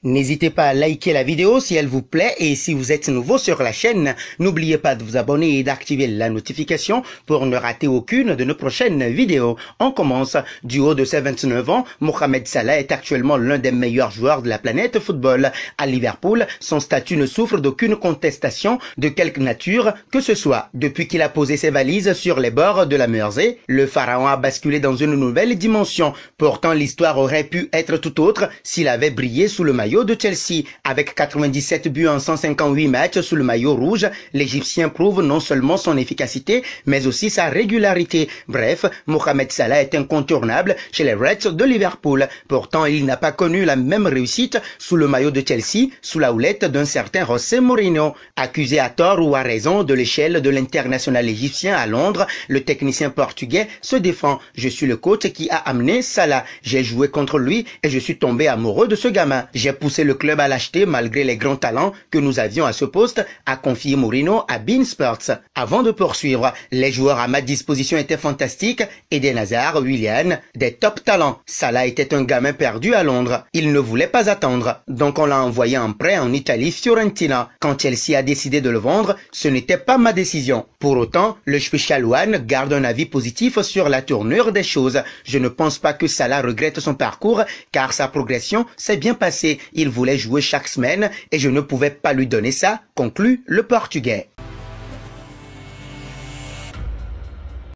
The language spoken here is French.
N'hésitez pas à liker la vidéo si elle vous plaît et si vous êtes nouveau sur la chaîne, n'oubliez pas de vous abonner et d'activer la notification pour ne rater aucune de nos prochaines vidéos. On commence. Du haut de ses 29 ans, Mohamed Salah est actuellement l'un des meilleurs joueurs de la planète football. À Liverpool, son statut ne souffre d'aucune contestation de quelque nature que ce soit. Depuis qu'il a posé ses valises sur les bords de la Mersey, le pharaon a basculé dans une nouvelle dimension. Pourtant, l'histoire aurait pu être tout autre s'il avait brillé sous le maillot de Chelsea. Avec 97 buts en 158 matchs sous le maillot rouge, l'Égyptien prouve non seulement son efficacité, mais aussi sa régularité. Bref, Mohamed Salah est incontournable chez les Reds de Liverpool. Pourtant, il n'a pas connu la même réussite sous le maillot de Chelsea, sous la houlette d'un certain José Mourinho. Accusé à tort ou à raison de l'échelle de l'international égyptien à Londres, le technicien portugais se défend. Je suis le coach qui a amené Salah. J'ai joué contre lui et je suis tombé amoureux de ce gamin. J'ai poussé le club à l'acheter malgré les grands talents que nous avions à ce poste, a confié Mourinho à beIN Sports. Avant de poursuivre, les joueurs à ma disposition étaient fantastiques, Eden Hazard, Willian, des top talents. Salah était un gamin perdu à Londres. Il ne voulait pas attendre, donc on l'a envoyé en prêt en Italie, Fiorentina. Quand Chelsea a décidé de le vendre, ce n'était pas ma décision. Pour autant, le Special One garde un avis positif sur la tournure des choses. Je ne pense pas que Salah regrette son parcours, car sa progression s'est bien passée. Il voulait jouer chaque semaine et je ne pouvais pas lui donner ça, conclut le Portugais.